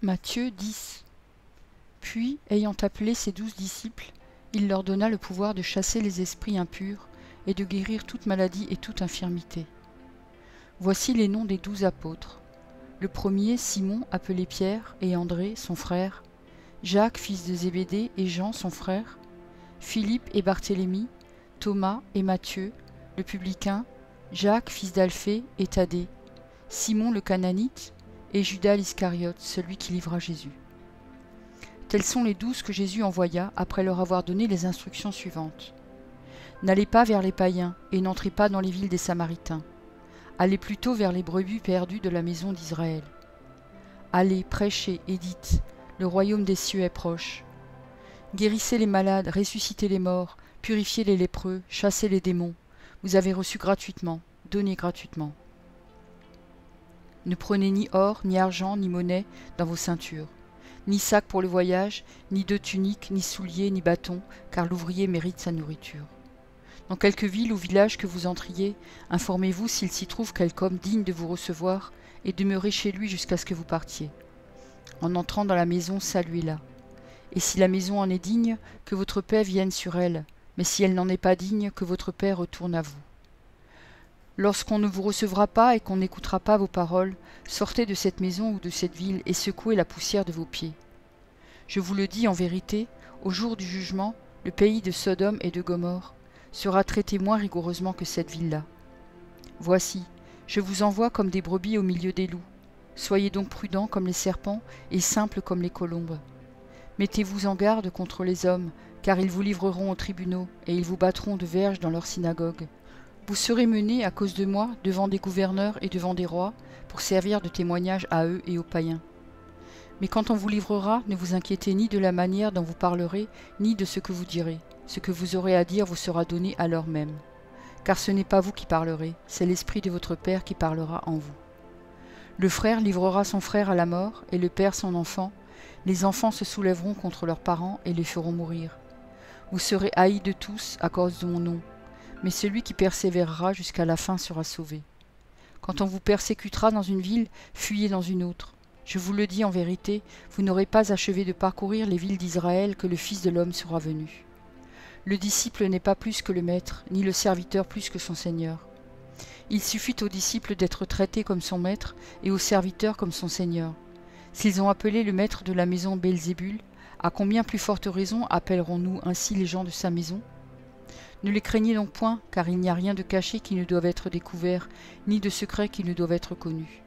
Matthieu 10. Puis, ayant appelé ses 12 disciples, il leur donna le pouvoir de chasser les esprits impurs et de guérir toute maladie et toute infirmité. Voici les noms des 12 apôtres. Le premier, Simon, appelé Pierre, et André, son frère, Jacques, fils de Zébédée, et Jean, son frère, Philippe et Barthélemy, Thomas et Matthieu, le publicain, Jacques, fils d'Alphée, et Thaddée, Simon le Cananite, et Judas l'Iscariote, celui qui livra Jésus. Tels sont les 12 que Jésus envoya après leur avoir donné les instructions suivantes. N'allez pas vers les païens, et n'entrez pas dans les villes des Samaritains. Allez plutôt vers les brebis perdues de la maison d'Israël. Allez, prêchez et dites, le royaume des cieux est proche. Guérissez les malades, ressuscitez les morts, purifiez les lépreux, chassez les démons. Vous avez reçu gratuitement, donnez gratuitement. Ne prenez ni or, ni argent, ni monnaie dans vos ceintures, ni sac pour le voyage, ni deux tuniques, ni souliers, ni bâtons, car l'ouvrier mérite sa nourriture. Dans quelque ville ou village que vous entriez, informez-vous s'il s'y trouve quelque homme digne de vous recevoir, et demeurez chez lui jusqu'à ce que vous partiez. En entrant dans la maison, saluez-la. Et si la maison en est digne, que votre paix vienne sur elle, mais si elle n'en est pas digne, que votre paix retourne à vous. Lorsqu'on ne vous recevra pas et qu'on n'écoutera pas vos paroles, sortez de cette maison ou de cette ville et secouez la poussière de vos pieds. Je vous le dis en vérité, au jour du jugement, le pays de Sodome et de Gomorrhe sera traité moins rigoureusement que cette ville-là. Voici, je vous envoie comme des brebis au milieu des loups. Soyez donc prudents comme les serpents et simples comme les colombes. Mettez-vous en garde contre les hommes, car ils vous livreront aux tribunaux et ils vous battront de verges dans leurs synagogues. Vous serez menés à cause de moi devant des gouverneurs et devant des rois pour servir de témoignage à eux et aux païens. Mais quand on vous livrera, ne vous inquiétez ni de la manière dont vous parlerez, ni de ce que vous direz. Ce que vous aurez à dire vous sera donné à l'heure même. Car ce n'est pas vous qui parlerez, c'est l'Esprit de votre Père qui parlera en vous. Le frère livrera son frère à la mort, et le père son enfant. Les enfants se soulèveront contre leurs parents et les feront mourir. Vous serez haïs de tous à cause de mon nom, mais celui qui persévérera jusqu'à la fin sera sauvé. Quand on vous persécutera dans une ville, fuyez dans une autre. Je vous le dis en vérité, vous n'aurez pas achevé de parcourir les villes d'Israël que le Fils de l'homme sera venu. Le disciple n'est pas plus que le maître, ni le serviteur plus que son seigneur. Il suffit au disciple d'être traité comme son maître et au serviteur comme son seigneur. S'ils ont appelé le maître de la maison Belzébul, à combien plus forte raison appellerons-nous ainsi les gens de sa maison ? Ne les craignez donc point, car il n'y a rien de caché qui ne doive être découvert, ni de secret qui ne doive être connu.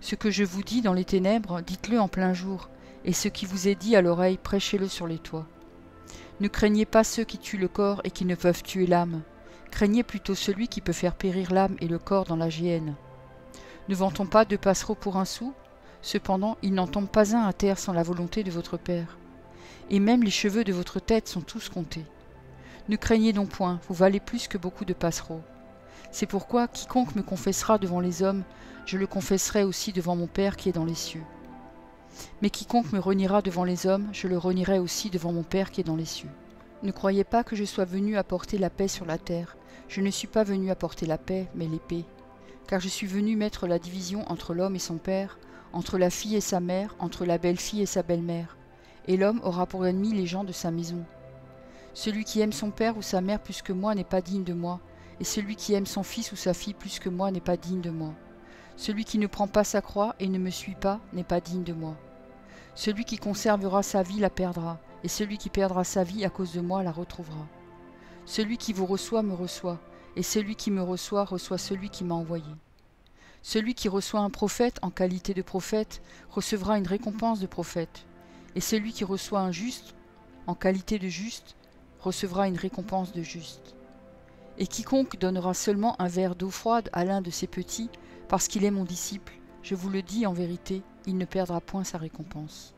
Ce que je vous dis dans les ténèbres, dites-le en plein jour, et ce qui vous est dit à l'oreille, prêchez-le sur les toits. Ne craignez pas ceux qui tuent le corps et qui ne peuvent tuer l'âme. Craignez plutôt celui qui peut faire périr l'âme et le corps dans la géhenne. Ne vend-on pas 2 passereaux pour un sou ? Cependant, il n'en tombe pas un à terre sans la volonté de votre Père. Et même les cheveux de votre tête sont tous comptés. Ne craignez donc point, vous valez plus que beaucoup de passereaux. C'est pourquoi quiconque me confessera devant les hommes, je le confesserai aussi devant mon Père qui est dans les cieux. Mais quiconque me reniera devant les hommes, je le renierai aussi devant mon Père qui est dans les cieux. Ne croyez pas que je sois venu apporter la paix sur la terre. Je ne suis pas venu apporter la paix, mais l'épée. Car je suis venu mettre la division entre l'homme et son père, entre la fille et sa mère, entre la belle-fille et sa belle-mère. Et l'homme aura pour ennemi les gens de sa maison. Celui qui aime son père ou sa mère plus que moi n'est pas digne de moi, et celui qui aime son fils ou sa fille plus que moi n'est pas digne de moi. Celui qui ne prend pas sa croix et ne me suit pas n'est pas digne de moi. Celui qui conservera sa vie la perdra, et celui qui perdra sa vie à cause de moi la retrouvera. Celui qui vous reçoit me reçoit, et celui qui me reçoit reçoit celui qui m'a envoyé. Celui qui reçoit un prophète en qualité de prophète recevra une récompense de prophète, et celui qui reçoit un juste en qualité de juste recevra une récompense de juste. Et quiconque donnera seulement un verre d'eau froide à l'un de ces petits, parce qu'il est mon disciple, je vous le dis en vérité, il ne perdra point sa récompense.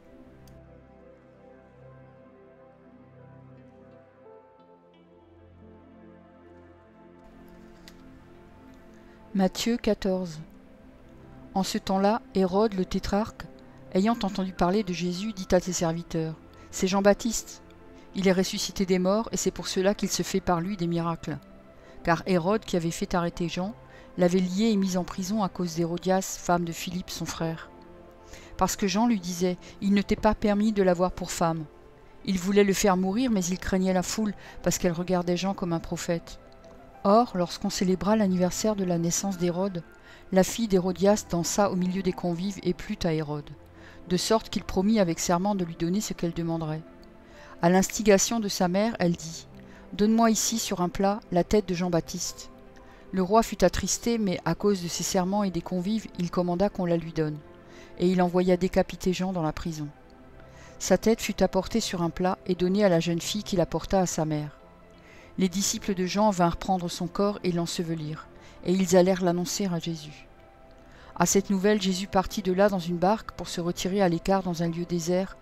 Matthieu 14. En ce temps-là, Hérode le tétrarque, ayant entendu parler de Jésus, dit à ses serviteurs, « C'est Jean-Baptiste. Il est ressuscité des morts, et c'est pour cela qu'il se fait par lui des miracles. » Car Hérode, qui avait fait arrêter Jean, l'avait lié et mis en prison à cause d'Hérodias, femme de Philippe, son frère. parce que Jean lui disait « Il ne t'est pas permis de l'avoir pour femme ». Il voulait le faire mourir, mais il craignait la foule, parce qu'elle regardait Jean comme un prophète. Or, lorsqu'on célébra l'anniversaire de la naissance d'Hérode, la fille d'Hérodias dansa au milieu des convives et plut à Hérode, de sorte qu'il promit avec serment de lui donner ce qu'elle demanderait. À l'instigation de sa mère, elle dit « Donne-moi ici sur un plat la tête de Jean-Baptiste ». Le roi fut attristé, mais à cause de ses serments et des convives, il commanda qu'on la lui donne, et il envoya décapiter Jean dans la prison. Sa tête fut apportée sur un plat et donnée à la jeune fille qui la porta à sa mère. Les disciples de Jean vinrent prendre son corps et l'ensevelirent, et ils allèrent l'annoncer à Jésus. À cette nouvelle, Jésus partit de là dans une barque pour se retirer à l'écart dans un lieu désert,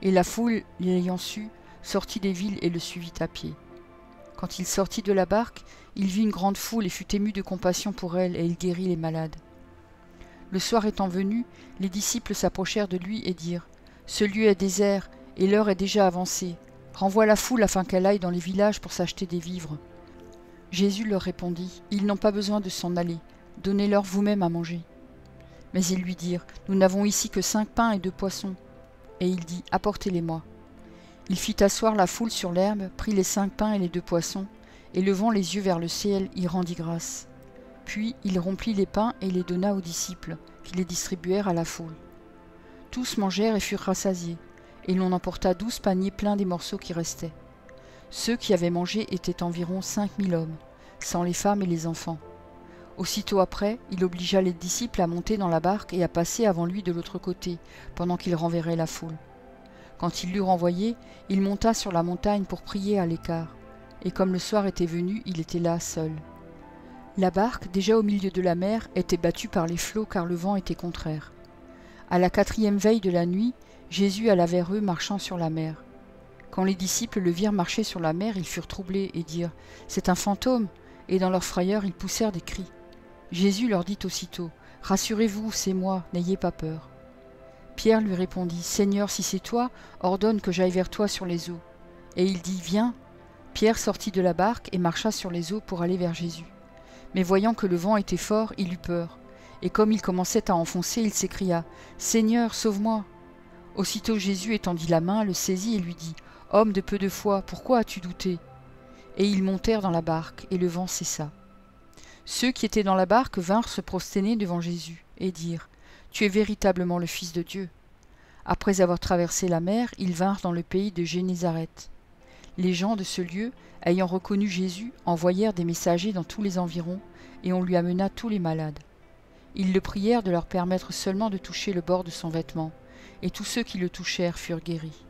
et la foule, l'ayant su, sortit des villes et le suivit à pied. Quand il sortit de la barque, il vit une grande foule et fut ému de compassion pour elle, et il guérit les malades. Le soir étant venu, les disciples s'approchèrent de lui et dirent « Ce lieu est désert, et l'heure est déjà avancée. Renvoie la foule afin qu'elle aille dans les villages pour s'acheter des vivres. » Jésus leur répondit « Ils n'ont pas besoin de s'en aller, donnez-leur vous-même à manger. » Mais ils lui dirent « Nous n'avons ici que 5 pains et 2 poissons. » Et il dit « Apportez-les-moi. » Il fit asseoir la foule sur l'herbe, prit les 5 pains et les 2 poissons, et levant les yeux vers le ciel, y rendit grâce. Puis il rompit les pains et les donna aux disciples, qui les distribuèrent à la foule. Tous mangèrent et furent rassasiés, et l'on emporta 12 paniers pleins des morceaux qui restaient. Ceux qui avaient mangé étaient environ 5000 hommes, sans les femmes et les enfants. Aussitôt après, il obligea les disciples à monter dans la barque et à passer avant lui de l'autre côté, pendant qu'il renverrait la foule. Quand il l'eut renvoyé, il monta sur la montagne pour prier à l'écart, et comme le soir était venu, il était là seul. La barque, déjà au milieu de la mer, était battue par les flots car le vent était contraire. À la 4e veille de la nuit, Jésus alla vers eux marchant sur la mer. Quand les disciples le virent marcher sur la mer, ils furent troublés et dirent « C'est un fantôme !» et dans leur frayeur, ils poussèrent des cris. Jésus leur dit aussitôt « Rassurez-vous, c'est moi, n'ayez pas peur. » Pierre lui répondit « Seigneur, si c'est toi, ordonne que j'aille vers toi sur les eaux. » Et il dit « Viens !» Pierre sortit de la barque et marcha sur les eaux pour aller vers Jésus. Mais voyant que le vent était fort, il eut peur. Et comme il commençait à enfoncer, il s'écria « Seigneur, sauve-moi !» Aussitôt Jésus étendit la main, le saisit et lui dit « Homme de peu de foi, pourquoi as-tu douté ?» Et ils montèrent dans la barque, et le vent cessa. Ceux qui étaient dans la barque vinrent se prosterner devant Jésus, et dirent « Tu es véritablement le Fils de Dieu. » Après avoir traversé la mer, ils vinrent dans le pays de Génézareth. Les gens de ce lieu, ayant reconnu Jésus, envoyèrent des messagers dans tous les environs, et on lui amena tous les malades. Ils le prièrent de leur permettre seulement de toucher le bord de son vêtement, et tous ceux qui le touchèrent furent guéris.